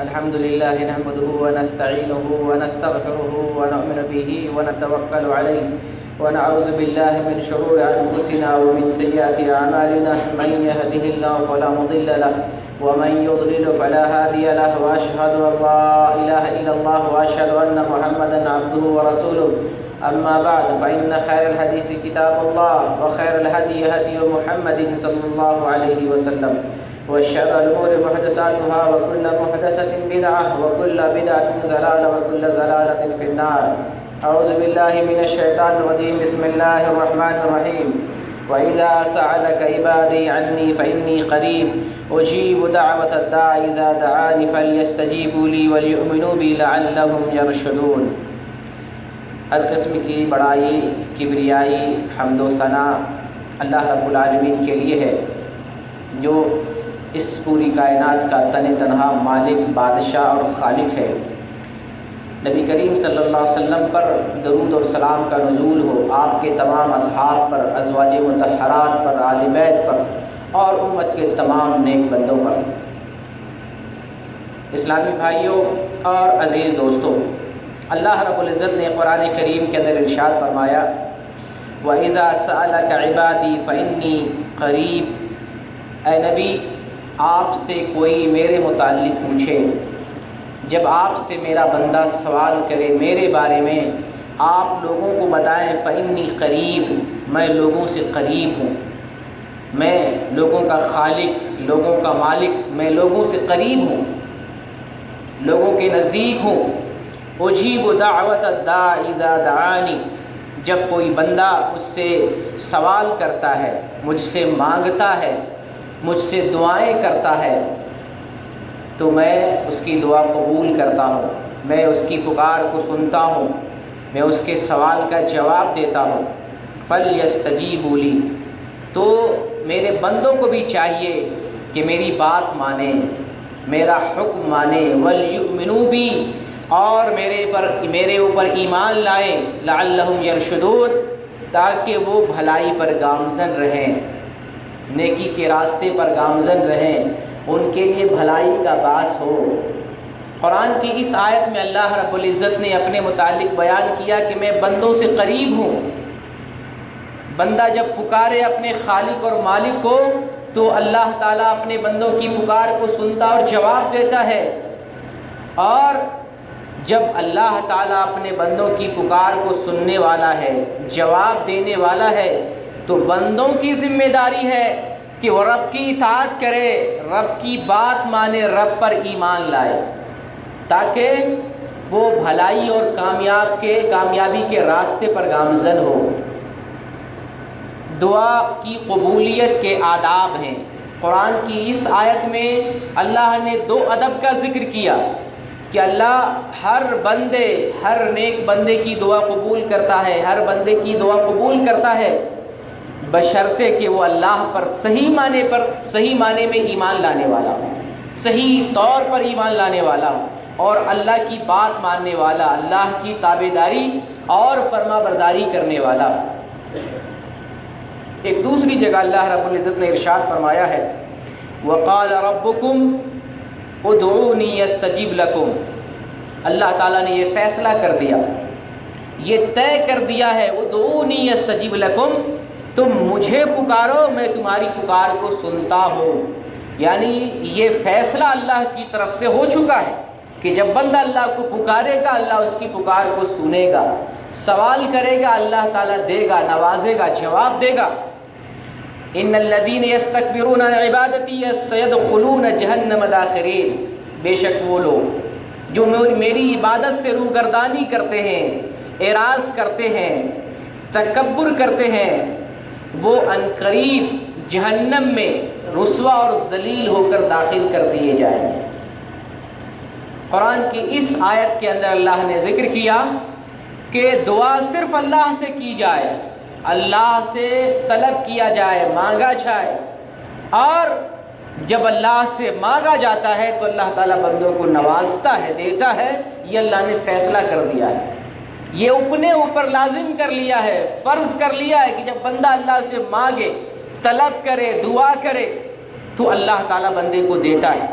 الحمد لله نحمده ونستعينه ونستغفره ونؤمن به ونتوكل عليه ونعوذ بالله من شرور أنفسنا ومن سيئات أعمالنا من يهده الله فلا مضل له ومن يضلل فلا هادي له وأشهد أن لا إله إلا الله وأشهد أن محمدا عبده ورسوله أما بعد فإن خير الحديث كتاب الله وخير الهدي هدي محمد صلى الله عليه وسلم وشر الأمور محدثاتها وكل محدثة بدعة وكل بدعة ضلالة وكل ضلالة في النار. أعوذ بالله من الشيطان الرجيم. بسم الله الرحمن الرحيم. وإذا سألك عبادي عني فإني قريب أجيب دعوة الداع إذا دعاني فليستجيبوا لي وليؤمنوا بي لعلهم يرشدون. ہر قسم کی بڑائی، کبریائی، حمد و ثنا اللہ رب العالمین کے لیے ہے جو اس پوری کائنات کا تن تنہا مالک، بادشاہ اور خالق ہے. نبی کریم صلی اللہ علیہ وسلم پر درود اور سلام کا نزول ہو، آپ کے تمام اصحاب پر، ازواج مطہرات پر، آل بیت پر اور امت کے تمام نیک بندوں پر. اسلامی بھائیوں اور عزیز دوستوں، اللہ رب العزت نے قرآن کریم کے اندر ارشاد فرمایا وَإِذَا سَأَلَكَ عِبَادِي فَإِنِّي قَرِيب. اے نبی، آپ سے کوئی میرے متعلق پوچھے، جب آپ سے میرا بندہ سوال کرے میرے بارے میں، آپ لوگوں کو بتائیں فَإِنِّي قریب، میں لوگوں سے قریب ہوں، میں لوگوں کا خالق، لوگوں کا مالک، میں لوگوں سے قریب ہوں، لوگوں کے نزدیک ہوں. اجیب دعوت الداع اذا دعانی. جب کوئی بندہ مجھ سے سوال کرتا ہے، مجھ سے مانگتا ہے، مجھ سے دعائیں کرتا ہے، تو میں اس کی دعا قبول کرتا ہوں، میں اس کی پکار کو سنتا ہوں، میں اس کے سوال کا جواب دیتا ہوں. فَلْيَسْتَجِيبُوا لِي. تو میرے بندوں کو بھی چاہیے کہ میری بات مانیں، میرا حکم مانیں. وَلْيُؤْمِنُوا بِي. اور میرے اوپر ایمان لائیں. لعلہم یرشدون. تاکہ وہ بھلائی پر گامزن رہیں، نیکی کے راستے پر گامزن رہیں، ان کے لیے بھلائی کا باعث ہو. قرآن کی اس آیت میں اللہ رب العزت نے اپنے متعلق بیان کیا کہ میں بندوں سے قریب ہوں. بندہ جب پکارے اپنے خالق اور مالک کو تو اللہ تعالیٰ اپنے بندوں کی پکار کو سنتا اور جواب دیتا ہے. اور جب اللہ تعالیٰ اپنے بندوں کی پکار کو سننے والا ہے، جواب دینے والا ہے، تو بندوں کی ذمہ داری ہے کہ وہ رب کی اطاعت کرے، رب کی بات مانے، رب پر ایمان لائے، تاکہ وہ بھلائی اور کامیابی کے راستے پر گامزن ہو. دعا کی قبولیت کے آداب ہیں. قرآن کی اس آیت میں اللہ نے 2 ادب کا ذکر کیا کہ اللہ ہر نیک بندے کی دعا قبول کرتا ہے، ہر بندے کی دعا قبول کرتا ہے، بشرطے کہ وہ اللہ پر صحیح معنی میں ایمان لانے والا ہو، صحیح طور پر ایمان لانے والا ہو اور اللہ کی بات ماننے والا، اللہ کی تابعداری اور فرما برداری کرنے والا. ایک دوسری جگہ اللہ رب العزت نے ارشاد فرمایا ہے وَقَالَ رَبُّكُمْ ادعونی استجب لکم. اللہ تعالیٰ نے یہ فیصلہ کر دیا، یہ طے کر دیا ہے ادعونی استجب لکم، تم مجھے پکارو میں تمہاری پکار کو سنتا ہوں. یعنی یہ فیصلہ اللہ کی طرف سے ہو چکا ہے کہ جب بندہ اللہ کو پکارے گا اللہ اس کی پکار کو سنے گا، سوال کرے گا اللہ تعالیٰ دے گا، نوازے گا، جواب دے گا. ان الذین یستکبرون عن عبادتی سیدخلون جہنم داخرین. بے شک وہ لوگ جو میری عبادت سے روگردانی کرتے ہیں، اعراض کرتے ہیں، تکبر کرتے ہیں، وہ عنقریب جہنم میں رسوا اور ذلیل ہو کر داخل کر دیے جائیں گے. قرآن کی اس آیت کے اندر اللہ نے ذکر کیا کہ دعا صرف اللہ سے کی جائے، اللہ سے طلب کیا جائے، مانگا جائے، اور جب اللہ سے مانگا جاتا ہے تو اللہ تعالیٰ بندوں کو نوازتا ہے، دیتا ہے. یہ اللہ نے فیصلہ کر دیا ہے، یہ اپنے اوپر لازم کر لیا ہے، فرض کر لیا ہے کہ جب بندہ اللہ سے مانگے، طلب کرے، دعا کرے تو اللہ تعالیٰ بندے کو دیتا ہے.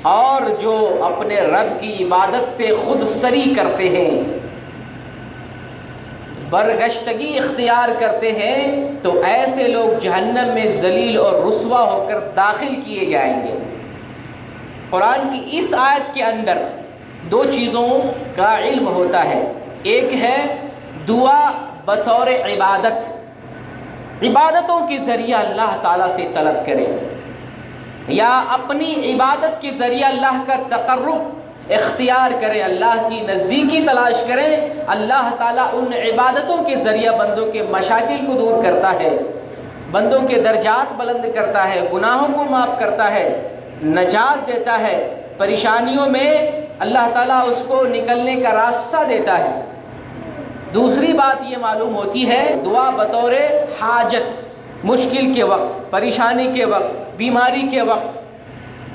اور جو اپنے رب کی عبادت سے خود سری کرتے ہیں، برگشتگی اختیار کرتے ہیں، تو ایسے لوگ جہنم میں ذلیل اور رسوا ہو کر داخل کیے جائیں گے۔ قرآن کی اس آیت کے اندر دو چیزوں کا علم ہوتا ہے، ایک ہے دعا بطور عبادت، عبادتوں کے ذریعہ اللہ تعالیٰ سے طلب کریں، یا اپنی عبادت کے ذریعہ اللہ کا تقرب اختیار کریں، اللہ کی نزدیکی تلاش کریں۔ اللہ تعالیٰ ان عبادتوں کے ذریعہ بندوں کے مشاکل کو دور کرتا ہے، بندوں کے درجات بلند کرتا ہے، گناہوں کو معاف کرتا ہے، نجات دیتا ہے، پریشانیوں میں اللہ تعالیٰ اس کو نکلنے کا راستہ دیتا ہے۔ دوسری بات یہ معلوم ہوتی ہے دعا بطور حاجت، مشکل کے وقت، پریشانی کے وقت، بیماری کے وقت،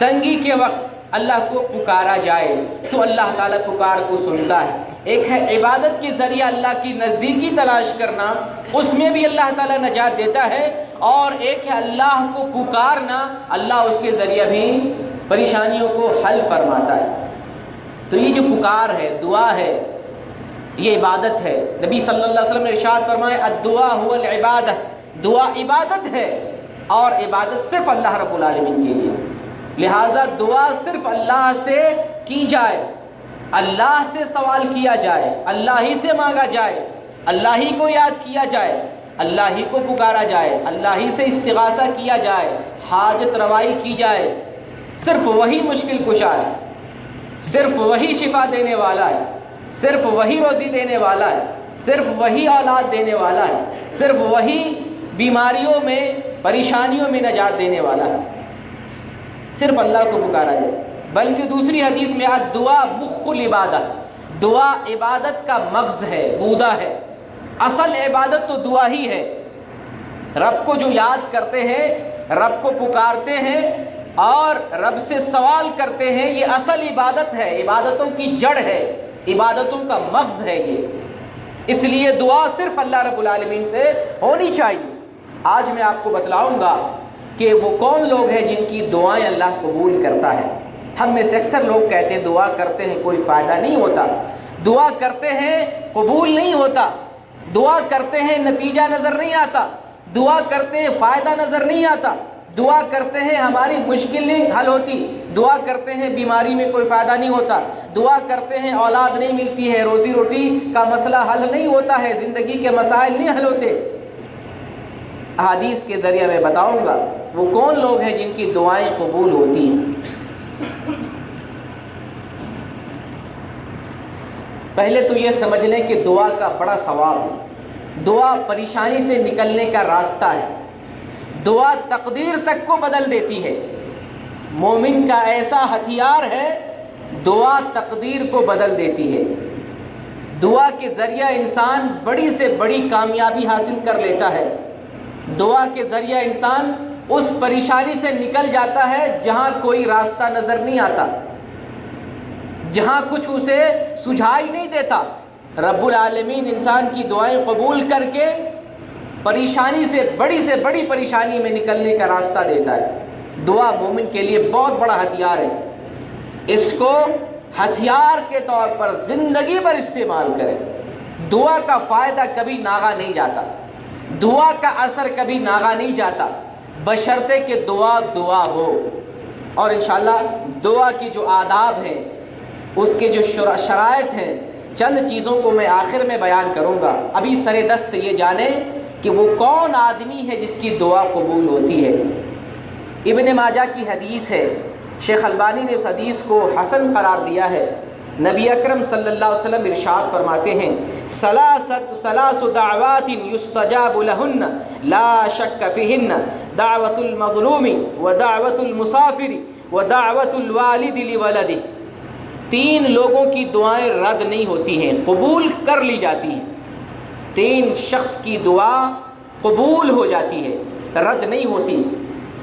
تنگی کے وقت اللہ کو پکارا جائے تو اللہ تعالیٰ پکار کو سنتا ہے۔ ایک ہے عبادت کے ذریعہ اللہ کی نزدیکی تلاش کرنا، اس میں بھی اللہ تعالیٰ نجات دیتا ہے، اور ایک ہے اللہ کو پکارنا، اللہ اس کے ذریعہ بھی پریشانیوں کو حل فرماتا ہے۔ تو یہ جو پکار ہے، دعا ہے، یہ عبادت ہے۔ نبی صلی اللہ علیہ وسلم نے ارشاد فرمایا الدعاء هو العبادہ، دعا عبادت ہے، اور عبادت صرف اللہ رب العالمین کے لیے، لہٰذا دعا صرف اللہ سے کی جائے، اللہ سے سوال کیا جائے، اللہ ہی سے مانگا جائے، اللہ ہی کو یاد کیا جائے، اللہ ہی کو پکارا جائے، اللہ ہی سے استغاثہ کیا جائے، حاجت روائی کی جائے۔ صرف وہی مشکل کشا ہے، صرف وہی شفا دینے والا ہے، صرف وہی روزی دینے والا ہے، صرف وہی اولاد دینے والا ہے، صرف وہی بیماریوں میں، پریشانیوں میں نجات دینے والا ہے۔ صرف اللہ کو پکارا جائے۔ بلکہ دوسری حدیث میں الدعاء مخ العبادہ، دعا عبادت کا مغز ہے، گودا ہے، اصل عبادت تو دعا ہی ہے۔ رب کو جو یاد کرتے ہیں، رب کو پکارتے ہیں اور رب سے سوال کرتے ہیں، یہ اصل عبادت ہے، عبادتوں کی جڑ ہے، عبادتوں کا مغز ہے یہ۔ اس لیے دعا صرف اللہ رب العالمین سے ہونی چاہیے۔ آج میں آپ کو بتلاؤں گا کہ وہ کون لوگ ہیں جن کی دعائیں اللہ قبول کرتا ہے۔ ہم میں سے اکثر لوگ کہتے ہیں دعا کرتے ہیں کوئی فائدہ نہیں ہوتا، دعا کرتے ہیں قبول نہیں ہوتا، دعا کرتے ہیں نتیجہ نظر نہیں آتا، دعا کرتے ہیں فائدہ نظر نہیں آتا، دعا کرتے ہیں ہماری مشکل نہیں حل ہوتی، دعا کرتے ہیں بیماری میں کوئی فائدہ نہیں ہوتا، دعا کرتے ہیں اولاد نہیں ملتی ہے، روزی روٹی کا مسئلہ حل نہیں ہوتا ہے، زندگی کے مسائل نہیں حل ہوتے۔ احادیث کے ذریعے میں بتاؤں گا وہ کون لوگ ہیں جن کی دعائیں قبول ہوتی ہیں۔ پہلے تو یہ سمجھ لیں کہ دعا کا بڑا ثواب ہے، دعا پریشانی سے نکلنے کا راستہ ہے، دعا تقدیر تک کو بدل دیتی ہے۔ مومن کا ایسا ہتھیار ہے، دعا تقدیر کو بدل دیتی ہے۔ دعا کے ذریعہ انسان بڑی سے بڑی کامیابی حاصل کر لیتا ہے، دعا کے ذریعہ انسان اس پریشانی سے نکل جاتا ہے جہاں کوئی راستہ نظر نہیں آتا، جہاں کچھ اسے سجھائی نہیں دیتا۔ رب العالمین انسان کی دعائیں قبول کر کے پریشانی سے بڑی پریشانی میں نکلنے کا راستہ دیتا ہے۔ دعا مومن کے لیے بہت بڑا ہتھیار ہے، اس کو ہتھیار کے طور پر زندگی بھر استعمال کرے۔ دعا کا فائدہ کبھی ناغا نہیں جاتا، دعا کا اثر کبھی ناغا نہیں جاتا، بشرطے کہ دعا ہو۔ اور انشاءاللہ دعا کی جو آداب ہیں، اس کے جو شرائط ہیں، چند چیزوں کو میں آخر میں بیان کروں گا۔ ابھی سر دست یہ جانیں کہ وہ کون آدمی ہے جس کی دعا قبول ہوتی ہے۔ ابن ماجہ کی حدیث ہے، شیخ البانی نے اس حدیث کو حسن قرار دیا ہے۔ نبی اکرم صلی اللہ علیہ وسلم ارشاد فرماتے ہیں ثلاث دعوات یستجاب لہن لا شک فیہن دعوت المظلوم ودعوت المسافر ودعوت الوالد لولدہ۔ تین لوگوں کی دعائیں رد نہیں ہوتی ہیں، قبول کر لی جاتی ہیں۔ تین شخص کی دعا قبول ہو جاتی ہے، رد نہیں ہوتی،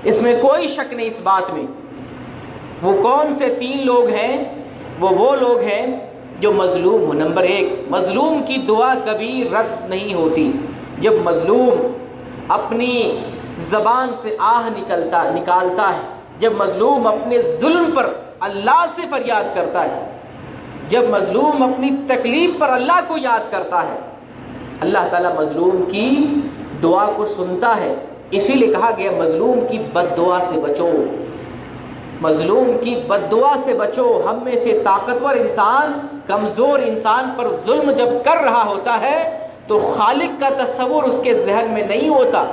اس میں کوئی شک نہیں اس بات میں۔ وہ کون سے تین لوگ ہیں؟ وہ لوگ ہیں جو مظلوم ہو۔ نمبر ایک، مظلوم کی دعا کبھی رد نہیں ہوتی۔ جب مظلوم اپنی زبان سے آہ نکالتا ہے، جب مظلوم اپنے ظلم پر اللہ سے فریاد کرتا ہے، جب مظلوم اپنی تکلیف پر اللہ کو یاد کرتا ہے، اللہ تعالیٰ مظلوم کی دعا کو سنتا ہے۔ اسی لیے کہا گیا مظلوم کی بد دعا سے بچو، مظلوم کی بد دعا سے بچو۔ ہم میں سے طاقتور انسان کمزور انسان پر ظلم جب کر رہا ہوتا ہے تو خالق کا تصور اس کے ذہن میں نہیں ہوتا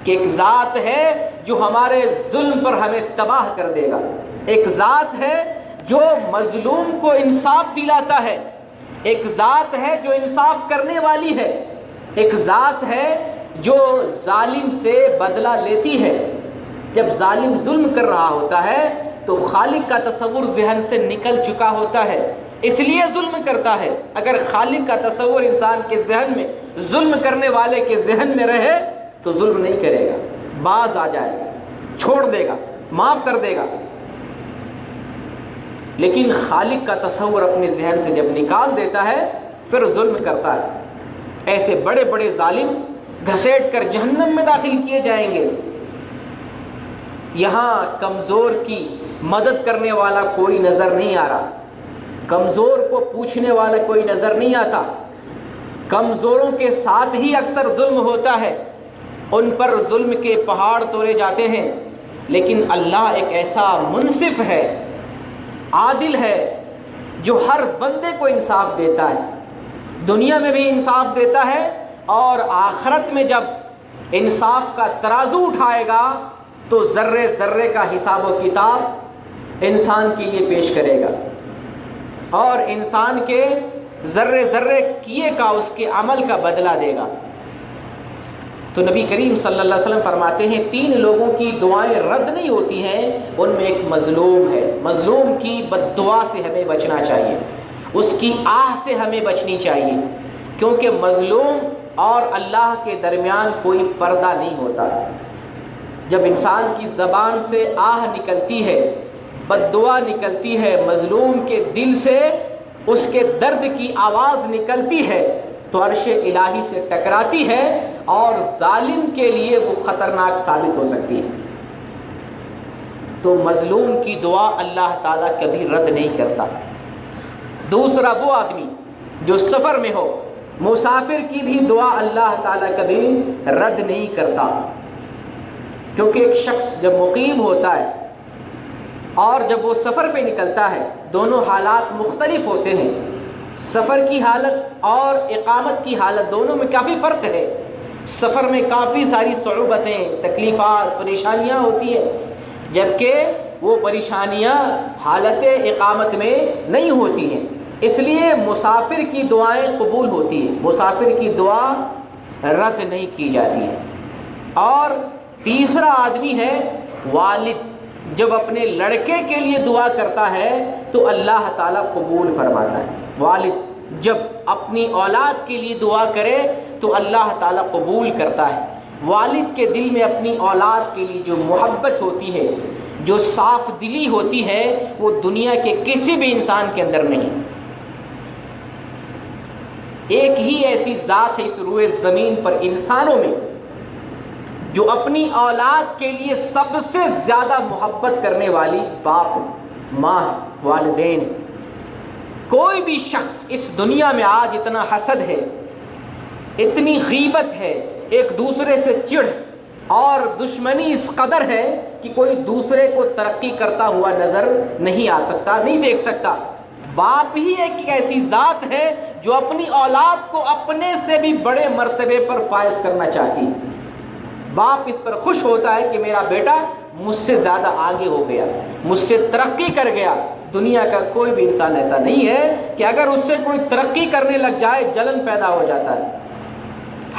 کہ ایک ذات ہے جو ہمارے ظلم پر ہمیں تباہ کر دے گا، ایک ذات ہے جو مظلوم کو انصاف دلاتا ہے، ایک ذات ہے جو انصاف کرنے والی ہے، ایک ذات ہے جو ظالم سے بدلہ لیتی ہے۔ جب ظالم ظلم کر رہا ہوتا ہے تو خالق کا تصور ذہن سے نکل چکا ہوتا ہے، اس لیے ظلم کرتا ہے۔ اگر خالق کا تصور انسان کے ذہن میں ظلم کرنے والے کے ذہن میں رہے تو ظلم نہیں کرے گا، باز آ جائے گا، چھوڑ دے گا، معاف کر دے گا۔ لیکن خالق کا تصور اپنے ذہن سے جب نکال دیتا ہے پھر ظلم کرتا ہے۔ ایسے بڑے بڑے ظالم گھسیٹ کر جہنم میں داخل کیے جائیں گے۔ یہاں کمزور کی مدد کرنے والا کوئی نظر نہیں آ رہا، کمزور کو پوچھنے والا کوئی نظر نہیں آتا۔ کمزوروں کے ساتھ ہی اکثر ظلم ہوتا ہے، ان پر ظلم کے پہاڑ توڑے جاتے ہیں۔ لیکن اللہ ایک ایسا منصف ہے، عادل ہے، جو ہر بندے کو انصاف دیتا ہے، دنیا میں بھی انصاف دیتا ہے اور آخرت میں جب انصاف کا ترازو اٹھائے گا تو ذرے ذرے کا حساب و کتاب انسان کے لیے پیش کرے گا، اور انسان کے ذرے ذرے کیے کا اس کے عمل کا بدلہ دے گا۔ تو نبی کریم صلی اللہ علیہ وسلم فرماتے ہیں 3 لوگوں کی دعائیں رد نہیں ہوتی ہیں، ان میں ایک مظلوم ہے۔ مظلوم کی بد دعا سے ہمیں بچنا چاہیے، اس کی آہ سے ہمیں بچنی چاہیے، کیونکہ مظلوم اور اللہ کے درمیان کوئی پردہ نہیں ہوتا۔ جب انسان کی زبان سے آہ نکلتی ہے، بد دعا نکلتی ہے، مظلوم کے دل سے اس کے درد کی آواز نکلتی ہے تو عرش الہی سے ٹکراتی ہے اور ظالم کے لیے وہ خطرناک ثابت ہو سکتی ہے۔ تو مظلوم کی دعا اللہ تعالیٰ کبھی رد نہیں کرتا۔ دوسرا وہ آدمی جو سفر میں ہو، مسافر کی بھی دعا اللہ تعالیٰ کبھی رد نہیں کرتا، کیونکہ ایک شخص جب مقیم ہوتا ہے اور جب وہ سفر پہ نکلتا ہے دونوں حالات مختلف ہوتے ہیں۔ سفر کی حالت اور اقامت کی حالت دونوں میں کافی فرق ہے۔ سفر میں کافی ساری صعوبتیں، تکلیفات، پریشانیاں ہوتی ہیں، جبکہ وہ پریشانیاں حالت اقامت میں نہیں ہوتی ہیں۔ اس لیے مسافر کی دعائیں قبول ہوتی ہیں، مسافر کی دعا رد نہیں کی جاتی ہے۔ اور تیسرا آدمی ہے والد، جب اپنے لڑکے کے لیے دعا کرتا ہے تو اللہ تعالیٰ قبول فرماتا ہے۔ والد جب اپنی اولاد کے لیے دعا کرے تو اللہ تعالیٰ قبول کرتا ہے۔ والد کے دل میں اپنی اولاد کے لیے جو محبت ہوتی ہے، جو صاف دلی ہوتی ہے، وہ دنیا کے کسی بھی انسان کے اندر نہیں۔ ایک ہی ایسی ذات ہے اس روئے زمین پر انسانوں میں جو اپنی اولاد کے لیے سب سے زیادہ محبت کرنے والی باپ، ماں، والدین۔ کوئی بھی شخص اس دنیا میں آج اتنا حسد ہے، اتنی غیبت ہے، ایک دوسرے سے چڑھ اور دشمنی اس قدر ہے کہ کوئی دوسرے کو ترقی کرتا ہوا نظر نہیں آ سکتا، نہیں دیکھ سکتا۔ باپ ہی ایک ایسی ذات ہے جو اپنی اولاد کو اپنے سے بھی بڑے مرتبے پر فائز کرنا چاہتی ہے۔ باپ اس پر خوش ہوتا ہے کہ میرا بیٹا مجھ سے زیادہ آگے ہو گیا، مجھ سے ترقی کر گیا۔ دنیا کا کوئی بھی انسان ایسا نہیں ہے کہ اگر اس سے کوئی ترقی کرنے لگ جائے جلن پیدا ہو جاتا ہے،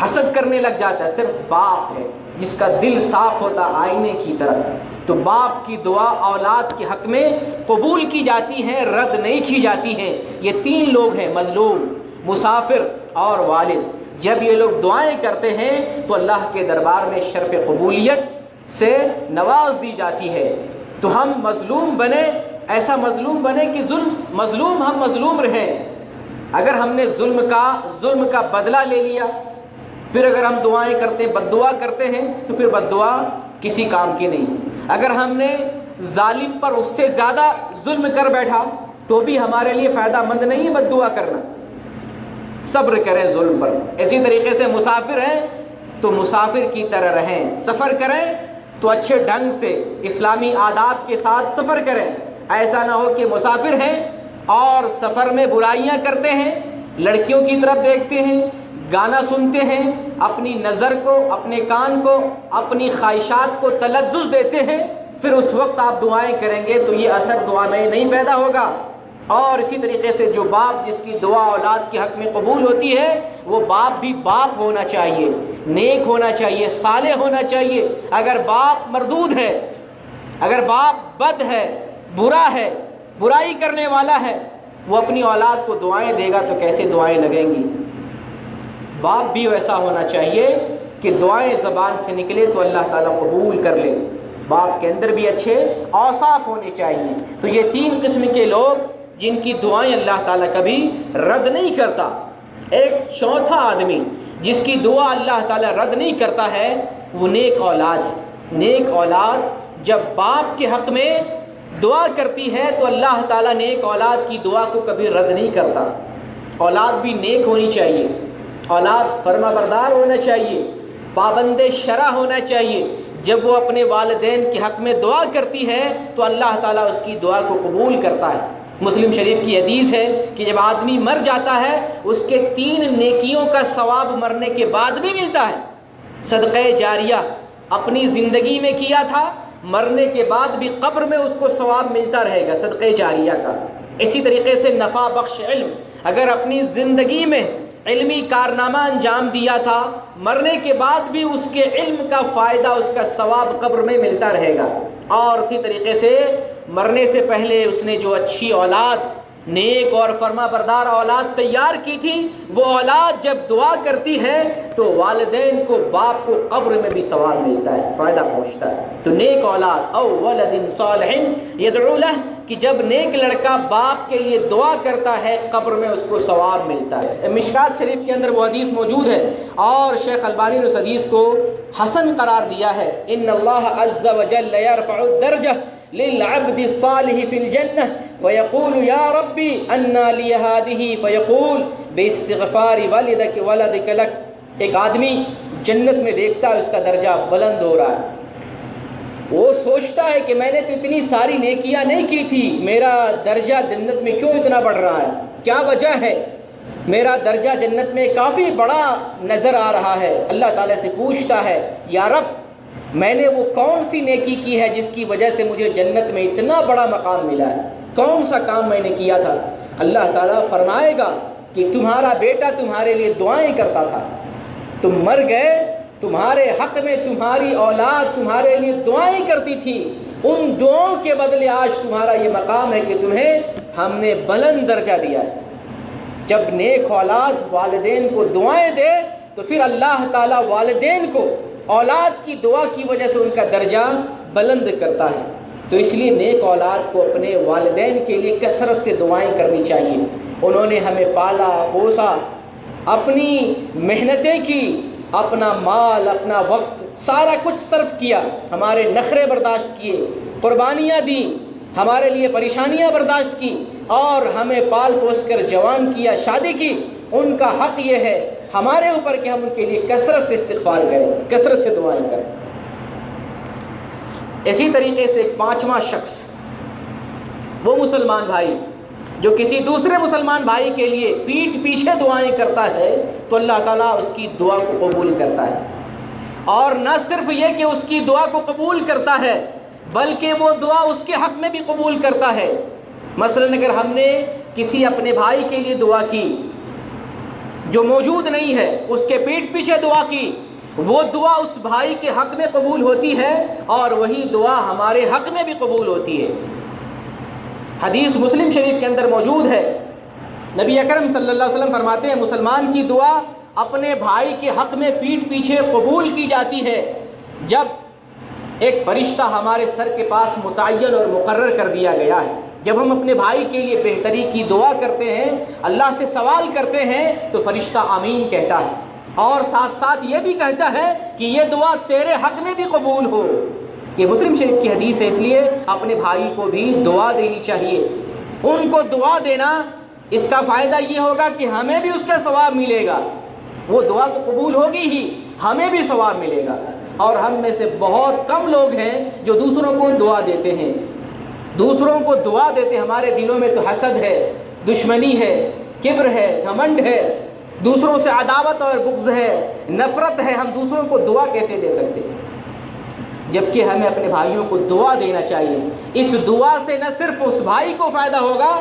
حسد کرنے لگ جاتا ہے۔ صرف باپ ہے جس کا دل صاف ہوتا آئینے کی طرح۔ تو باپ کی دعا اولاد کے حق میں قبول کی جاتی ہے، رد نہیں کی جاتی ہے۔ یہ 3 لوگ ہیں، مظلوم، مسافر اور والد۔ جب یہ لوگ دعائیں کرتے ہیں تو اللہ کے دربار میں شرف قبولیت سے نواز دی جاتی ہے۔ تو ہم مظلوم بنے، ایسا مظلوم بنے کہ مظلوم ہم مظلوم رہیں۔ اگر ہم نے ظلم کا بدلہ لے لیا، پھر اگر ہم دعائیں کرتے ہیں، بد دعا کرتے ہیں، تو پھر بد دعا کسی کام کی نہیں۔ اگر ہم نے ظالم پر اس سے زیادہ ظلم کر بیٹھا تو بھی ہمارے لیے فائدہ مند نہیں بد دعا کرنا. صبر کریں ظلم پر. اسی طریقے سے مسافر ہیں تو مسافر کی طرح رہیں. سفر کریں تو اچھے ڈھنگ سے اسلامی آداب کے ساتھ سفر کریں. ایسا نہ ہو کہ مسافر ہیں اور سفر میں برائیاں کرتے ہیں, لڑکیوں کی طرف دیکھتے ہیں, گانا سنتے ہیں, اپنی نظر کو, اپنے کان کو, اپنی خواہشات کو تلذذ دیتے ہیں. پھر اس وقت آپ دعائیں کریں گے تو یہ اثر دعا میں نہیں پیدا ہوگا. اور اسی طریقے سے جو باپ جس کی دعا اولاد کے حق میں قبول ہوتی ہے وہ باپ بھی باپ ہونا چاہیے, نیک ہونا چاہیے, صالح ہونا چاہیے. اگر باپ مردود ہے, اگر باپ بد ہے, برا ہے, برائی کرنے والا ہے, وہ اپنی اولاد کو دعائیں دے گا تو کیسے دعائیں لگیں گی؟ باپ بھی ویسا ہونا چاہیے کہ دعائیں زبان سے نکلے تو اللہ تعالیٰ قبول کر لے. باپ کے اندر بھی اچھے اوصاف ہونے چاہیے. تو یہ 3 قسم کے لوگ جن کی دعائیں اللہ تعالیٰ کبھی رد نہیں کرتا. ایک چوتھا آدمی جس کی دعا اللہ تعالیٰ رد نہیں کرتا ہے وہ نیک اولاد ہے. نیک اولاد جب باپ کے حق میں دعا کرتی ہے تو اللہ تعالیٰ نیک اولاد کی دعا کو کبھی رد نہیں کرتا. اولاد بھی نیک ہونی چاہیے, اولاد فرما بردار ہونا چاہیے, پابند شرع ہونا چاہیے. جب وہ اپنے والدین کے حق میں دعا کرتی ہے تو اللہ تعالیٰ اس کی دعا کو قبول کرتا ہے. مسلم شریف کی حدیث ہے کہ جب آدمی مر جاتا ہے اس کے 3 نیکیوں کا ثواب مرنے کے بعد بھی ملتا ہے. صدقہ جاریہ اپنی زندگی میں کیا تھا, مرنے کے بعد بھی قبر میں اس کو ثواب ملتا رہے گا صدقہ جاریہ کا. اسی طریقے سے نفع بخش علم, اگر اپنی زندگی میں علمی کارنامہ انجام دیا تھا, مرنے کے بعد بھی اس کے علم کا فائدہ, اس کا ثواب قبر میں ملتا رہے گا. اور اسی طریقے سے مرنے سے پہلے اس نے جو اچھی اولاد, نیک اور فرما بردار اولاد تیار کی تھی, وہ اولاد جب دعا کرتی ہے تو والدین کو, باپ کو قبر میں بھی ثواب ملتا ہے, فائدہ پہنچتا ہے. تو نیک اولاد او ولد صالح یدعو لہ, کہ جب نیک لڑکا باپ کے لیے دعا کرتا ہے قبر میں اس کو ثواب ملتا ہے. مشکات شریف کے اندر وہ حدیث موجود ہے اور شیخ البانی نے اس حدیث کو حسن قرار دیا ہے. ان اللہ عز وجل یرفع الدرجہ للعبد الصالح فی الجنہ فیقول یا ربی انا لی ہذہ فیقول باستغفار ولدک لک. ایک آدمی جنت میں دیکھتا ہے اس کا درجہ بلند ہو رہا ہے, وہ سوچتا ہے کہ میں نے تو اتنی ساری نیکیاں نہیں کی تھی, میرا درجہ جنت میں کیوں اتنا بڑھ رہا ہے, کیا وجہ ہے, میرا درجہ جنت میں کافی بڑا نظر آ رہا ہے. اللہ تعالیٰ سے پوچھتا ہے یا رب میں نے وہ کون سی نیکی کی ہے جس کی وجہ سے مجھے جنت میں اتنا بڑا مقام ملا ہے, کون سا کام میں نے کیا تھا؟ اللہ تعالیٰ فرمائے گا کہ تمہارا بیٹا تمہارے لیے دعائیں کرتا تھا, تم مر گئے, تمہارے حق میں تمہاری اولاد تمہارے لیے دعائیں کرتی تھی, ان دعاؤں کے بدلے آج تمہارا یہ مقام ہے کہ تمہیں ہم نے بلند درجہ دیا ہے. جب نیک اولاد والدین کو دعائیں دے تو پھر اللہ تعالیٰ والدین کو اولاد کی دعا کی وجہ سے ان کا درجہ بلند کرتا ہے. تو اس لیے نیک اولاد کو اپنے والدین کے لیے کثرت سے دعائیں کرنی چاہیے. انہوں نے ہمیں پالا پوسا, اپنی محنتیں کی, اپنا مال, اپنا وقت, سارا کچھ صرف کیا, ہمارے نخرے برداشت کیے, قربانیاں دیں, ہمارے لیے پریشانیاں برداشت کی اور ہمیں پال پوس کر جوان کیا, شادی کی. ان کا حق یہ ہے ہمارے اوپر کہ ہم ان کے لیے کثرت سے استغفار کریں, کثرت سے دعائیں کریں. اسی طریقے سے 5واں شخص وہ مسلمان بھائی جو کسی دوسرے مسلمان بھائی کے لیے پیٹھ پیچھے دعائیں کرتا ہے تو اللہ تعالیٰ اس کی دعا کو قبول کرتا ہے. اور نہ صرف یہ کہ اس کی دعا کو قبول کرتا ہے بلکہ وہ دعا اس کے حق میں بھی قبول کرتا ہے. مثلا اگر ہم نے کسی اپنے بھائی کے لیے دعا کی جو موجود نہیں ہے, اس کے پیٹھ پیچھے دعا کی, وہ دعا اس بھائی کے حق میں قبول ہوتی ہے اور وہی دعا ہمارے حق میں بھی قبول ہوتی ہے. حدیث مسلم شریف کے اندر موجود ہے, نبی اکرم صلی اللہ علیہ وسلم فرماتے ہیں مسلمان کی دعا اپنے بھائی کے حق میں پیٹھ پیچھے قبول کی جاتی ہے جب ایک فرشتہ ہمارے سر کے پاس متعین اور مقرر کر دیا گیا ہے. جب ہم اپنے بھائی کے لیے بہتری کی دعا کرتے ہیں, اللہ سے سوال کرتے ہیں تو فرشتہ آمین کہتا ہے اور ساتھ ساتھ یہ بھی کہتا ہے کہ یہ دعا تیرے حق میں بھی قبول ہو. یہ مسلم شریف کی حدیث ہے، اس لیے اپنے بھائی کو بھی دعا دینی چاہیے۔ ان کو دعا دینا، اس کا فائدہ یہ ہوگا کہ ہمیں بھی اس کا ثواب ملے گا، وہ دعا تو قبول ہوگی ہی، ہمیں بھی ثواب ملے گا۔ اور ہم میں سے بہت کم لوگ ہیں جو دوسروں کو دعا دیتے ہیں، دوسروں کو دعا دیتے ہیں۔ ہمارے دلوں میں تو حسد ہے، دشمنی ہے، کبر ہے، گھمنڈ ہے، دوسروں سے عداوت اور بغض ہے، نفرت ہے، ہم دوسروں کو دعا کیسے دے سکتے؟ جبکہ ہمیں اپنے بھائیوں کو دعا دینا چاہیے۔ اس دعا سے نہ صرف اس بھائی کو فائدہ ہوگا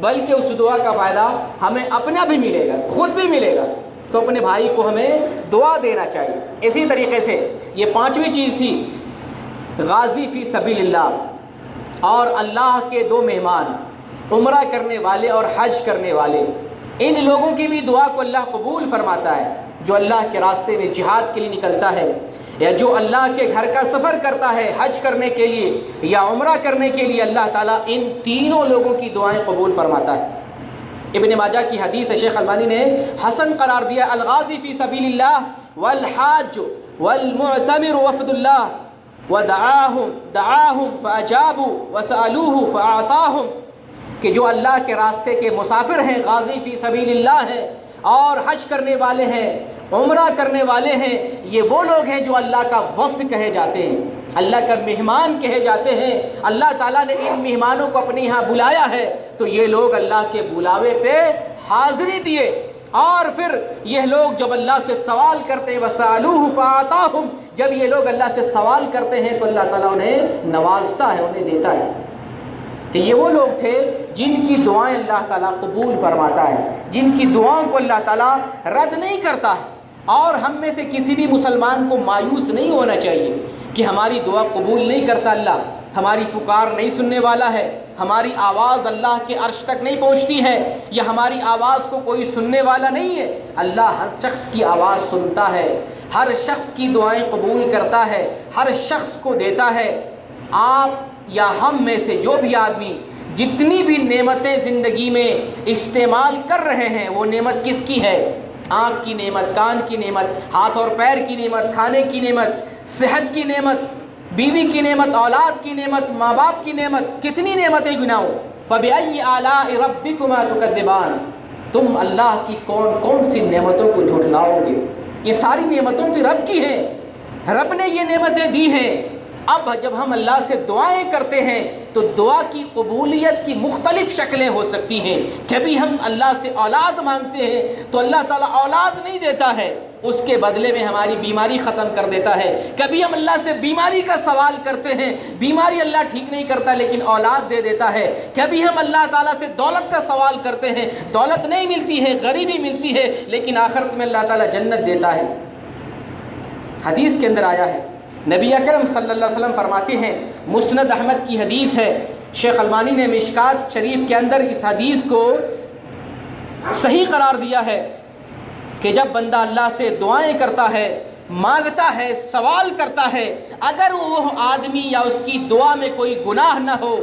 بلکہ اس دعا کا فائدہ ہمیں اپنا بھی ملے گا، خود بھی ملے گا۔ تو اپنے بھائی کو ہمیں دعا دینا چاہیے۔ اسی طریقے سے یہ پانچویں چیز تھی غازی فی سبیل اللہ، اور اللہ کے دو مہمان، عمرہ کرنے والے اور حج کرنے والے، ان لوگوں کی بھی دعا کو اللہ قبول فرماتا ہے۔ جو اللہ کے راستے میں جہاد کے لیے نکلتا ہے، یا جو اللہ کے گھر کا سفر کرتا ہے حج کرنے کے لیے یا عمرہ کرنے کے لیے، اللہ تعالیٰ ان تینوں لوگوں کی دعائیں قبول فرماتا ہے۔ ابن ماجہ کی حدیث ہے، شیخ البانی نے حسن قرار دیا، الغازی فی سبیل اللہ والحاج والمعتمر وفد اللہ دعاہم فاجابوا وسألوہ فاعطاہم، کہ جو اللہ کے راستے کے مسافر ہیں، غازی فی سبیل اللہ ہیں، اور حج کرنے والے ہیں، عمرہ کرنے والے ہیں، یہ وہ لوگ ہیں جو اللہ کا وفد کہے جاتے ہیں، اللہ کا مہمان کہے جاتے ہیں۔ اللہ تعالیٰ نے ان مہمانوں کو اپنے یہاں بلایا ہے، تو یہ لوگ اللہ کے بلاوے پہ حاضری دیے، اور پھر یہ لوگ جب اللہ سے سوال کرتے ہیں وَسَأَلُوهُ فَأَعْطَاهُمْ، جب یہ لوگ اللہ سے سوال کرتے ہیں تو اللہ تعالیٰ انہیں نوازتا ہے، انہیں دیتا ہے۔ تو یہ وہ لوگ تھے جن کی دعائیں اللہ تعالیٰ قبول فرماتا ہے، جن کی دعاؤں کو اللہ تعالیٰ رد نہیں کرتا ہے۔ اور ہم میں سے کسی بھی مسلمان کو مایوس نہیں ہونا چاہیے کہ ہماری دعا قبول نہیں کرتا اللہ، ہماری پکار نہیں سننے والا ہے، ہماری آواز اللہ کے عرش تک نہیں پہنچتی ہے، یا ہماری آواز کو کوئی سننے والا نہیں ہے۔ اللہ ہر شخص کی آواز سنتا ہے، ہر شخص کی دعائیں قبول کرتا ہے، ہر شخص کو دیتا ہے۔ آپ یا ہم میں سے جو بھی آدمی جتنی بھی نعمتیں زندگی میں استعمال کر رہے ہیں، وہ نعمت کس کی ہے؟ آنکھ کی نعمت، کان کی نعمت، ہاتھ اور پیر کی نعمت، کھانے کی نعمت، صحت کی نعمت، بیوی کی نعمت، اولاد کی نعمت، ماں باپ کی نعمت، کتنی نعمتیں گناؤ۔ فَبِأَيِّ آلَاءِ رَبِّكُمَا تُكَذِّبَانِ، تم اللہ کی کون کون سی نعمتوں کو جھٹلاؤ گے؟ یہ ساری نعمتوں تو رب کی ہیں، رب نے یہ نعمتیں دی ہیں۔ اب جب ہم اللہ سے دعائیں کرتے ہیں تو دعا کی قبولیت کی مختلف شکلیں ہو سکتی ہیں۔ کبھی ہم اللہ سے اولاد مانگتے ہیں تو اللہ تعالیٰ اولاد نہیں دیتا ہے، اس کے بدلے میں ہماری بیماری ختم کر دیتا ہے۔ کبھی ہم اللہ سے بیماری کا سوال کرتے ہیں، بیماری اللہ ٹھیک نہیں کرتا لیکن اولاد دے دیتا ہے۔ کبھی ہم اللہ تعالیٰ سے دولت کا سوال کرتے ہیں، دولت نہیں ملتی ہے، غریبی ملتی ہے، لیکن آخرت میں اللہ تعالیٰ جنت دیتا ہے۔ حدیث کے اندر آیا ہے، نبی اکرم صلی اللہ علیہ وسلم فرماتے ہیں، مسند احمد کی حدیث ہے، شیخ البانی نے مشکات شریف کے اندر اس حدیث کو صحیح قرار دیا ہے کہ جب بندہ اللہ سے دعائیں کرتا ہے، مانگتا ہے، سوال کرتا ہے، اگر وہ آدمی یا اس کی دعا میں کوئی گناہ نہ ہو،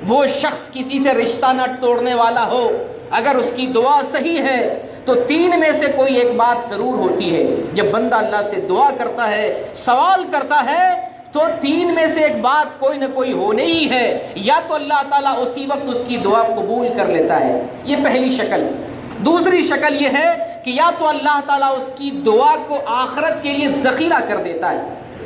وہ شخص کسی سے رشتہ نہ توڑنے والا ہو، اگر اس کی دعا صحیح ہے تو تین میں سے کوئی ایک بات ضرور ہوتی ہے۔ جب بندہ اللہ سے دعا کرتا ہے، سوال کرتا ہے، تو تین میں سے ایک بات کوئی نہ کوئی ہونے ہی ہے، یا تو اللہ تعالیٰ اسی وقت اس کی دعا قبول کر لیتا ہے، یہ پہلی شکل۔ دوسری شکل یہ ہے کہ یا تو اللہ تعالیٰ اس کی دعا کو آخرت کے لیے ذخیرہ کر دیتا ہے،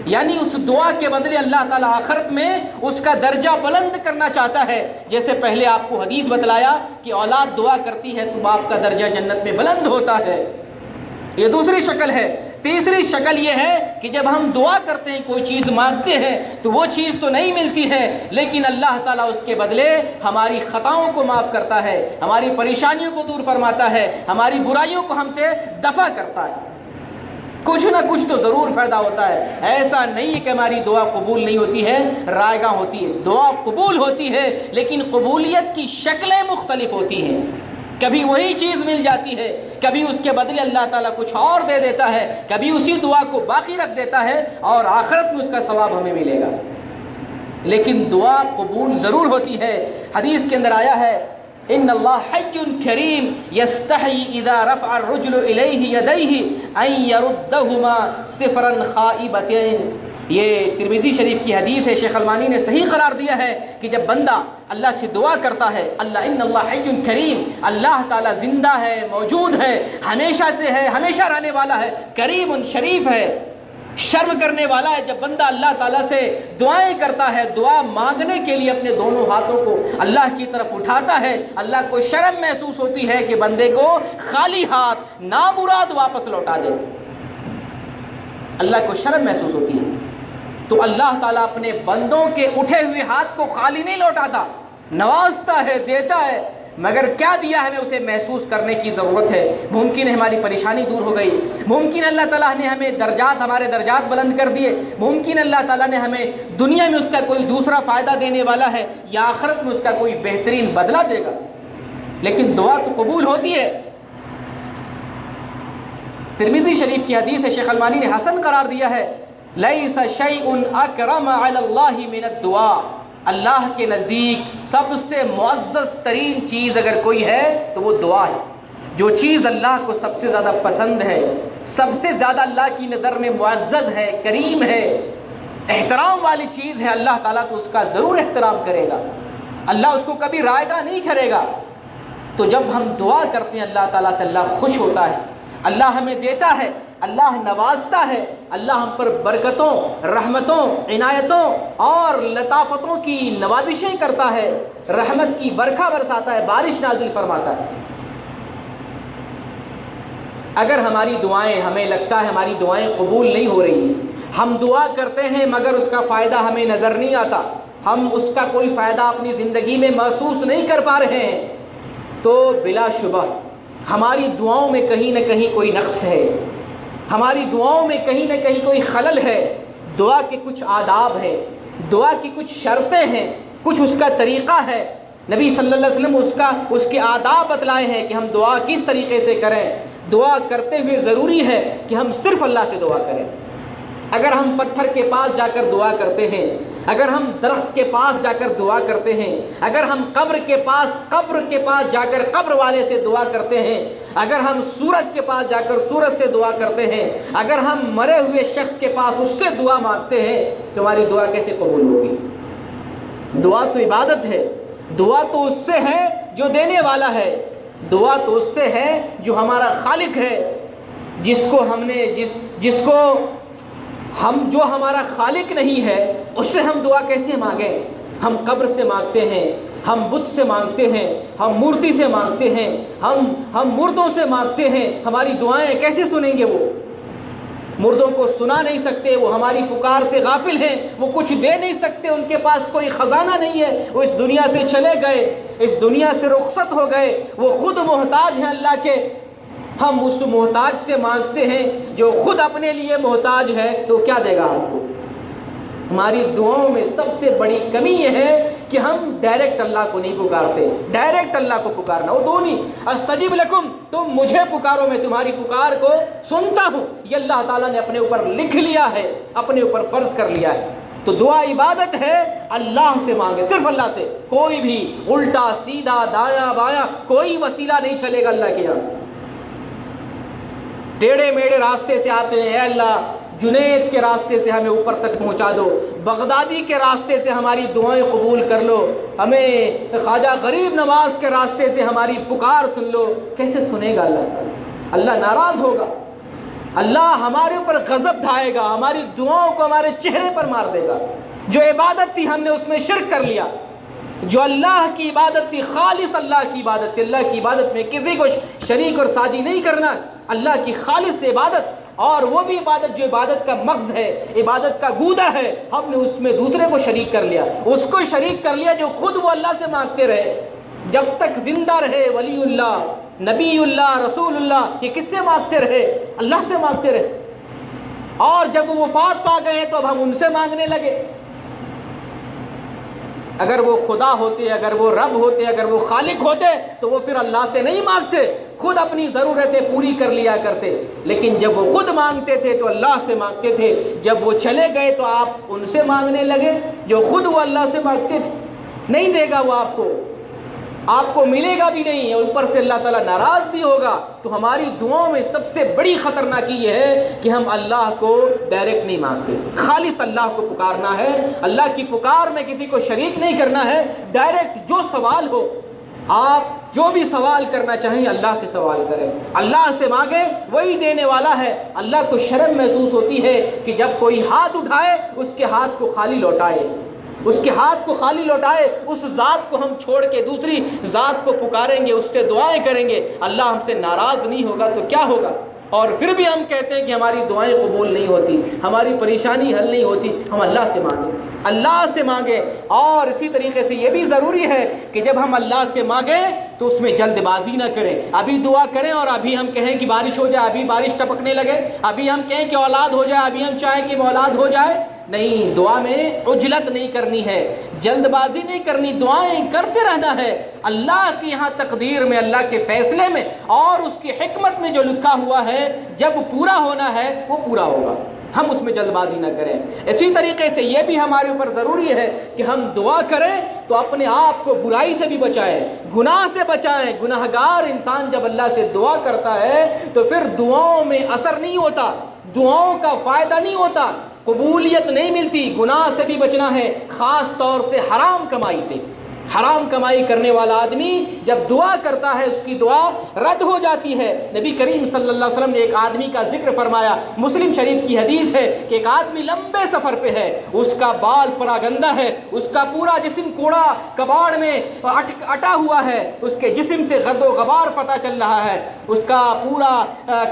یعنی اس دعا کے بدلے اللہ تعالیٰ آخرت میں اس کا درجہ بلند کرنا چاہتا ہے۔ جیسے پہلے آپ کو حدیث بتلایا کہ اولاد دعا کرتی ہے تو باپ کا درجہ جنت میں بلند ہوتا ہے، یہ دوسری شکل ہے۔ تیسری شکل یہ ہے کہ جب ہم دعا کرتے ہیں، کوئی چیز مانگتے ہیں تو وہ چیز تو نہیں ملتی ہے، لیکن اللہ تعالیٰ اس کے بدلے ہماری خطاؤں کو معاف کرتا ہے، ہماری پریشانیوں کو دور فرماتا ہے، ہماری برائیوں کو ہم سے دفع کرتا ہے۔ کچھ نہ کچھ تو ضرور فائدہ ہوتا ہے۔ ایسا نہیں ہے کہ ہماری دعا قبول نہیں ہوتی ہے، رائگاں ہوتی ہے، دعا قبول ہوتی ہے، لیکن قبولیت کی شکلیں مختلف ہوتی ہیں۔ کبھی وہی چیز مل جاتی ہے، کبھی اس کے بدلے اللہ تعالیٰ کچھ اور دے دیتا ہے، کبھی اسی دعا کو باقی رکھ دیتا ہے اور آخرت میں اس کا ثواب ہمیں ملے گا، لیکن دعا قبول ضرور ہوتی ہے۔ حدیث کے اندر آیا ہے، ان اللہ حی کریم یستحی اذا رفع الرجل الیہ یدیہ ان یردہما صفرا خائبتین، یہ ترمذی شریف کی حدیث ہے، شیخ البانی نے صحیح قرار دیا ہے کہ جب بندہ اللہ سے دعا کرتا ہے، ان اللہ حی کریم، اللہ تعالیٰ زندہ ہے، موجود ہے، ہمیشہ سے ہے، ہمیشہ رہنے والا ہے، کریم شریف ہے، شرم کرنے والا ہے۔ جب بندہ اللہ تعالیٰ سے دعائیں کرتا ہے، دعا مانگنے کے لیے اپنے دونوں ہاتھوں کو اللہ کی طرف اٹھاتا ہے، اللہ کو شرم محسوس ہوتی ہے کہ بندے کو خالی ہاتھ نامراد واپس لوٹا دے، اللہ کو شرم محسوس ہوتی ہے۔ تو اللہ تعالیٰ اپنے بندوں کے اٹھے ہوئے ہاتھ کو خالی نہیں لوٹاتا، نوازتا ہے، دیتا ہے، مگر کیا دیا ہے ہمیں اسے محسوس کرنے کی ضرورت ہے۔ ممکن ہے ہماری پریشانی دور ہو گئی، ممکن اللہ تعالیٰ نے ہمیں ہمارے درجات بلند کر دیے، ممکن اللہ تعالیٰ نے ہمیں دنیا میں اس کا کوئی دوسرا فائدہ دینے والا ہے یا آخرت میں اس کا کوئی بہترین بدلہ دے گا، لیکن دعا تو قبول ہوتی ہے۔ ترمذی شریف کی حدیث ہے، شیخ البانی نے حسن قرار دیا ہے، لیس شیء اکرم علی اللہ من الدعاء، اللہ کے نزدیک سب سے معزز ترین چیز اگر کوئی ہے تو وہ دعا ہے۔ جو چیز اللہ کو سب سے زیادہ پسند ہے، سب سے زیادہ اللہ کی نظر میں معزز ہے، کریم ہے، احترام والی چیز ہے، اللہ تعالیٰ تو اس کا ضرور احترام کرے گا، اللہ اس کو کبھی رائگاں نہیں کرے گا۔ تو جب ہم دعا کرتے ہیں اللہ تعالیٰ سے، اللہ خوش ہوتا ہے، اللہ ہمیں دیتا ہے، اللہ نوازتا ہے، اللہ ہم پر برکتوں، رحمتوں، عنایتوں اور لطافتوں کی نوازشیں کرتا ہے، رحمت کی برکھا برساتا ہے، بارش نازل فرماتا ہے۔ اگر ہماری دعائیں، ہمیں لگتا ہے ہماری دعائیں قبول نہیں ہو رہی ہیں، ہم دعا کرتے ہیں مگر اس کا فائدہ ہمیں نظر نہیں آتا، ہم اس کا کوئی فائدہ اپنی زندگی میں محسوس نہیں کر پا رہے ہیں، تو بلا شبہ ہماری دعاؤں میں کہیں نہ کہیں کوئی نقص ہے، ہماری دعاؤں میں کہیں نہ کہیں کوئی خلل ہے۔ دعا کے کچھ آداب ہیں، دعا کی کچھ شرطیں ہیں، کچھ اس کا طریقہ ہے، نبی صلی اللہ علیہ وسلم اس کے آداب بتلائے ہیں کہ ہم دعا کس طریقے سے کریں۔ دعا کرتے ہوئے ضروری ہے کہ ہم صرف اللہ سے دعا کریں۔ اگر ہم پتھر کے پاس جا کر دعا کرتے ہیں، اگر ہم درخت کے پاس جا کر دعا کرتے ہیں، اگر ہم قبر کے پاس جا کر قبر والے سے دعا کرتے ہیں، اگر ہم سورج کے پاس جا کر سورج سے دعا کرتے ہیں، اگر ہم مرے ہوئے شخص کے پاس اس سے دعا مانگتے ہیں، تو ہماری دعا کیسے قبول ہوگی؟ دعا تو عبادت ہے، دعا تو اس سے ہے جو دینے والا ہے، دعا تو اس سے ہے جو ہمارا خالق ہے، جو ہمارا خالق نہیں ہے اس سے ہم دعا کیسے مانگیں؟ ہم قبر سے مانگتے ہیں، ہم بت سے مانگتے ہیں، ہم مورتی سے مانگتے ہیں، ہم مردوں سے مانگتے ہیں، ہماری دعائیں کیسے سنیں گے؟ وہ مردوں کو سنا نہیں سکتے، وہ ہماری پکار سے غافل ہیں، وہ کچھ دے نہیں سکتے، ان کے پاس کوئی خزانہ نہیں ہے، وہ اس دنیا سے چلے گئے، اس دنیا سے رخصت ہو گئے، وہ خود محتاج ہیں اللہ کے۔ ہم اس محتاج سے مانگتے ہیں جو خود اپنے لیے محتاج ہے، تو کیا دے گا ہم کو؟ ہماری دعاؤں میں سب سے بڑی کمی یہ ہے کہ ہم ڈائریکٹ اللہ کو نہیں پکارتے۔ ڈائریکٹ اللہ کو پکارنا، وہ دو نہیں، استجب لکم، تم مجھے پکارو میں تمہاری پکار کو سنتا ہوں، یہ اللہ تعالیٰ نے اپنے اوپر لکھ لیا ہے، اپنے اوپر فرض کر لیا ہے۔ تو دعا عبادت ہے، اللہ سے مانگے، صرف اللہ سے، کوئی بھی الٹا سیدھا دایاں بایاں کوئی وسیلہ نہیں چلے گا اللہ کے یہاں۔ ٹیڑھے میڑھے راستے سے آتے ہیں، اے اللہ جنید کے راستے سے ہمیں اوپر تک پہنچا دو، بغدادی کے راستے سے ہماری دعائیں قبول کر لو، ہمیں خواجہ غریب نواز کے راستے سے ہماری پکار سن لو۔ کیسے سنے گا اللہ تعالیٰ؟ اللہ ناراض ہوگا، اللہ ہمارے اوپر غضب ڈھائے گا، ہماری دعاؤں کو ہمارے چہرے پر مار دے گا۔ جو عبادت تھی ہم نے اس میں شرک کر لیا، جو اللہ کی عبادت تھی، خالص اللہ کی عبادت تھی، اللہ کی عبادت میں کسی کو شریک اور ساجی نہیں کرنا، اللہ کی خالص عبادت، اور وہ بھی عبادت جو عبادت کا مغز ہے، عبادت کا گودا ہے، ہم نے اس میں دوسرے کو شریک کر لیا، اس کو شریک کر لیا جو خود وہ اللہ سے مانگتے رہے۔ جب تک زندہ رہے ولی اللہ، نبی اللہ، رسول اللہ، یہ کس سے مانگتے رہے؟ اللہ سے مانگتے رہے، اور جب وہ وفات پا گئے تو اب ہم ان سے مانگنے لگے۔ اگر وہ خدا ہوتے، اگر وہ رب ہوتے، اگر وہ خالق ہوتے تو وہ پھر اللہ سے نہیں مانگتے، خود اپنی ضرورتیں پوری کر لیا کرتے۔ لیکن جب وہ خود مانگتے تھے تو اللہ سے مانگتے تھے، جب وہ چلے گئے تو آپ ان سے مانگنے لگے جو خود وہ اللہ سے مانگتے تھے۔ نہیں دے گا وہ آپ کو، آپ کو ملے گا بھی نہیں اور اوپر سے اللہ تعالیٰ ناراض بھی ہوگا. تو ہماری دعاؤں میں سب سے بڑی خطرناکی یہ ہے کہ ہم اللہ کو ڈائریکٹ نہیں مانگتے. خالص اللہ کو پکارنا ہے، اللہ کی پکار میں کسی کو شریک نہیں کرنا ہے. ڈائریکٹ جو سوال ہو، آپ جو بھی سوال کرنا چاہیں اللہ سے سوال کریں، اللہ سے مانگیں، وہی دینے والا ہے. اللہ کو شرم محسوس ہوتی ہے کہ جب کوئی ہاتھ اٹھائے اس کے ہاتھ کو خالی لوٹائے، اس کے ہاتھ کو خالی لوٹائے. اس ذات کو ہم چھوڑ کے دوسری ذات کو پکاریں گے، اس سے دعائیں کریں گے، اللہ ہم سے ناراض نہیں ہوگا تو کیا ہوگا؟ اور پھر بھی ہم کہتے ہیں کہ ہماری دعائیں قبول نہیں ہوتی، ہماری پریشانی حل نہیں ہوتی. ہم اللہ سے مانگیں، اللہ سے مانگیں. اور اسی طریقے سے یہ بھی ضروری ہے کہ جب ہم اللہ سے مانگیں تو اس میں جلد بازی نہ کریں. ابھی دعا کریں اور ابھی ہم کہیں کہ بارش ہو جائے، ابھی بارش ٹپکنے لگے، ابھی ہم کہیں کہ اولاد ہو جائے، ابھی ہم چاہیں کہ اولاد ہو جائے. نہیں، دعا میں عجلت نہیں کرنی ہے، جلد بازی نہیں کرنی، دعائیں کرتے رہنا ہے. اللہ کی یہاں تقدیر میں، اللہ کے فیصلے میں اور اس کی حکمت میں جو لکھا ہوا ہے جب پورا ہونا ہے وہ پورا ہوگا. ہم اس میں جلد بازی نہ کریں. اسی طریقے سے یہ بھی ہمارے اوپر ضروری ہے کہ ہم دعا کریں تو اپنے آپ کو برائی سے بھی بچائیں، گناہ سے بچائیں. گناہگار انسان جب اللہ سے دعا کرتا ہے تو پھر دعاؤں میں اثر نہیں ہوتا، دعاؤں کا فائدہ نہیں ہوتا، قبولیت نہیں ملتی. گناہ سے بھی بچنا ہے، خاص طور سے حرام کمائی سے. حرام کمائی کرنے والا آدمی جب دعا کرتا ہے اس کی دعا رد ہو جاتی ہے. نبی کریم صلی اللہ علیہ وسلم نے ایک آدمی کا ذکر فرمایا، مسلم شریف کی حدیث ہے کہ ایک آدمی لمبے سفر پہ ہے، اس کا بال پراگندہ ہے، اس کا پورا جسم کوڑا کباڑ میں اٹا ہوا ہے، اس کے جسم سے گرد و غبار پتہ چل رہا ہے، اس کا پورا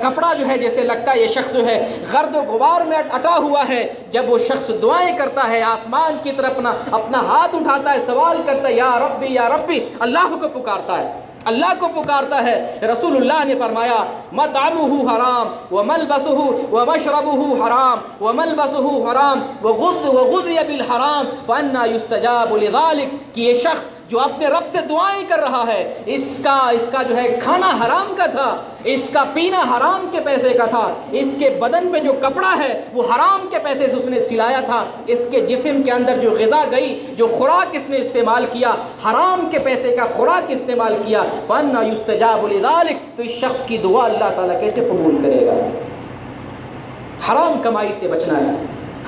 کپڑا جو ہے جیسے لگتا ہے یہ شخص جو ہے گرد و غبار میں اٹا ہوا ہے. جب وہ شخص دعائیں کرتا ہے، آسمان کی طرف اپنا ہاتھ اٹھاتا ہے، سوال کرتا ہے یا ربی یا ربی، اللہ کو پکارتا ہے، اللہ کو پکارتا ہے. رسول اللہ نے فرمایا مطعمہ حرام وملبسہ ومشربہ حرام وملبسہ حرام وغذی بالحرام فانا یستجاب لذلک، کہ یہ شخص جو اپنے رب سے دعائیں کر رہا ہے، اس کا جو ہے کھانا حرام کا تھا، اس کا پینا حرام کے پیسے کا تھا، اس کے بدن پہ جو کپڑا ہے وہ حرام کے پیسے سے اس نے سلایا تھا، اس کے جسم کے اندر جو غذا گئی، جو خوراک اس نے استعمال کیا، حرام کے پیسے کا خوراک استعمال کیا. فَأَنَّا يُسْتَجَابُ لِذَلِكَ، تو اس شخص کی دعا اللہ تعالیٰ کیسے قبول کرے گا؟ حرام کمائی سے بچنا ہے.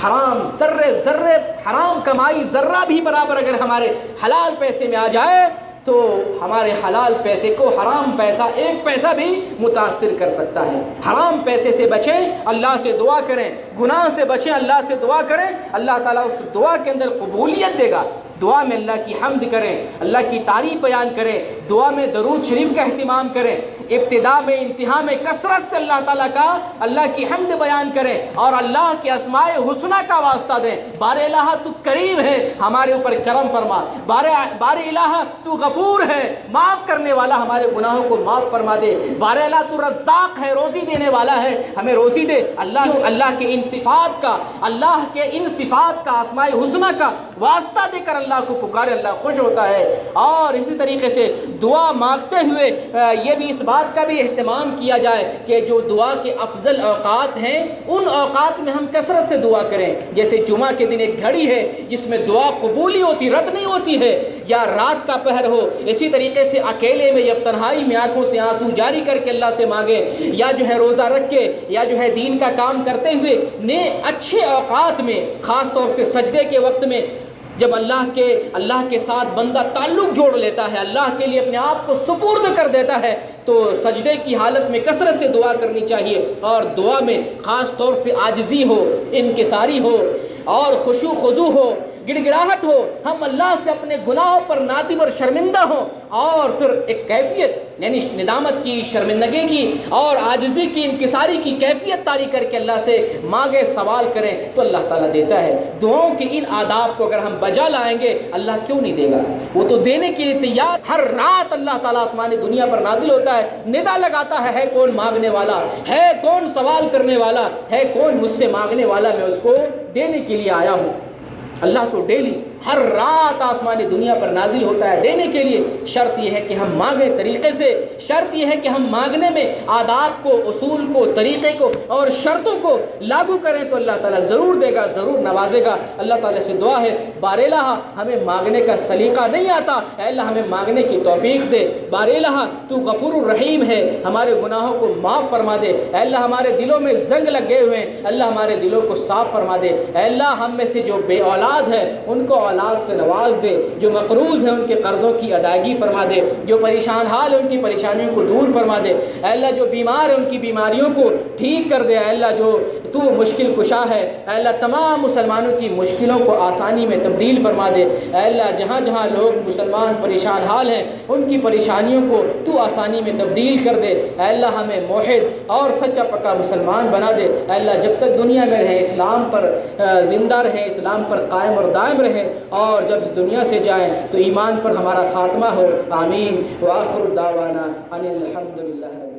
حرام ذرے حرام کمائی ذرہ بھی برابر اگر ہمارے حلال پیسے میں آ جائے تو ہمارے حلال پیسے کو حرام پیسہ ایک پیسہ بھی متاثر کر سکتا ہے. حرام پیسے سے بچیں، اللہ سے دعا کریں، گناہ سے بچیں، اللہ سے دعا کریں. اللہ تعالیٰ اس دعا کے اندر قبولیت دے گا. دعا میں اللہ کی حمد کریں، اللہ کی تعریف بیان کریں، دعا میں درود شریف کا اہتمام کریں، ابتدا میں انتہا میں کثرت سے اللہ کی حمد بیان کریں اور اللہ کے اسماء حسنہ کا واسطہ دیں. بار الہ تو کریم ہے، ہمارے اوپر کرم فرما. بار الہ تو غفور ہے، معاف کرنے والا، ہمارے گناہوں کو معاف فرما دے. بار الہ تو رزاق ہے، روزی دینے والا ہے، ہمیں روزی دے. اللہ کے ان صفات کا، اللہ کے ان صفات کا، اسماء حسنہ کا واسطہ دے کر اللہ کو پکارے، اللہ خوش ہوتا ہے. اور اسی طریقے سے دعا مانگتے ہوئے یہ بھی اس بات کا بھی اہتمام کیا جائے کہ جو دعا کے افضل اوقات ہیں ان اوقات میں ہم کثرت سے دعا کریں. جیسے جمعہ کے دن ایک گھڑی ہے جس میں دعا قبولی ہوتی، رد نہیں ہوتی ہے، یا رات کا پہر ہو. اسی طریقے سے اکیلے میں یا تنہائی میں آنکھوں سے آنسو جاری کر کے اللہ سے مانگے، یا جو ہے روزہ رکھ کے، یا جو ہے دین کا کام کرتے ہوئے نے اچھے اوقات میں، خاص طور سے سجدے کے وقت میں جب اللہ کے ساتھ بندہ تعلق جوڑ لیتا ہے، اللہ کے لیے اپنے آپ کو سپرد کر دیتا ہے، تو سجدے کی حالت میں کثرت سے دعا کرنی چاہیے. اور دعا میں خاص طور سے عاجزی ہو، انکساری ہو اور خشوع خضوع ہو، گڑ گڑاہٹ ہو. ہم اللہ سے اپنے گناہوں پر نادم اور شرمندہ ہوں اور پھر ایک کیفیت یعنی ندامت کی، شرمندگی کی اور عاجزی کی، انکساری کی کیفیت طاری کر کے اللہ سے مانگے، سوال کریں تو اللہ تعالیٰ دیتا ہے. دعاؤں کے ان آداب کو اگر ہم بجا لائیں گے اللہ کیوں نہیں دے گا؟ وہ تو دینے کے لیے تیار. ہر رات اللہ تعالیٰ آسمان دنیا پر نازل ہوتا ہے، ندا لگاتا ہے کون مانگنے والا ہے، کون سوال کرنے والا ہے، کون مجھ سے مانگنے والا، میں اس کو دینے کے لیے آیا ہوں. اللہ تو ڈیلی ہر رات آسمانی دنیا پر نازل ہوتا ہے دینے کے لیے۔ شرط یہ ہے کہ ہم مانگیں طریقے سے، شرط یہ ہے کہ ہم مانگنے میں آداب کو، اصول کو، طریقے کو اور شرطوں کو لاگو کریں تو اللہ تعالیٰ ضرور دے گا، ضرور نوازے گا۔ اللہ تعالیٰ سے دعا ہے بار الہ ہمیں مانگنے کا سلیقہ نہیں آتا، اے اللہ ہمیں مانگنے کی توفیق دے۔ بار الہ تو غفور الرحیم ہے، ہمارے گناہوں کو معاف فرما دے۔ اے اللہ ہمارے دلوں میں زنگ لگے ہوئے ہیں، اللہ ہمارے دلوں کو صاف فرما دے۔ اے اللہ ہم میں سے جو بے اولاد ہے ان کو اولاد سے نواز دے، جو مقروض ہیں ان کے قرضوں کی ادائیگی فرما دے، جو پریشان حال ہے ان کی پریشانیوں کو دور فرما دے۔ اے اللہ جو بیمار ہیں ان کی بیماریوں کو ٹھیک کر دے۔ اے اللہ جو تو مشکل کشا ہے، اے اللہ تمام مسلمانوں کی مشکلوں کو آسانی میں تبدیل فرما دے۔ اے اللہ جہاں جہاں لوگ مسلمان پریشان حال ہیں ان کی پریشانیوں کو تو آسانی میں تبدیل کر دے۔ اے اللہ ہمیں موحد اور سچا پکا مسلمان بنا دے۔ اے اللہ جب تک دنیا میں رہیں اسلام پر زندہ رہیں، اسلام پر قائم اور دائم رہیں، اور جب اس دنیا سے جائیں تو ایمان پر ہمارا خاتمہ ہو۔ آمین۔ وآخر دعوانا ان الحمد للہ۔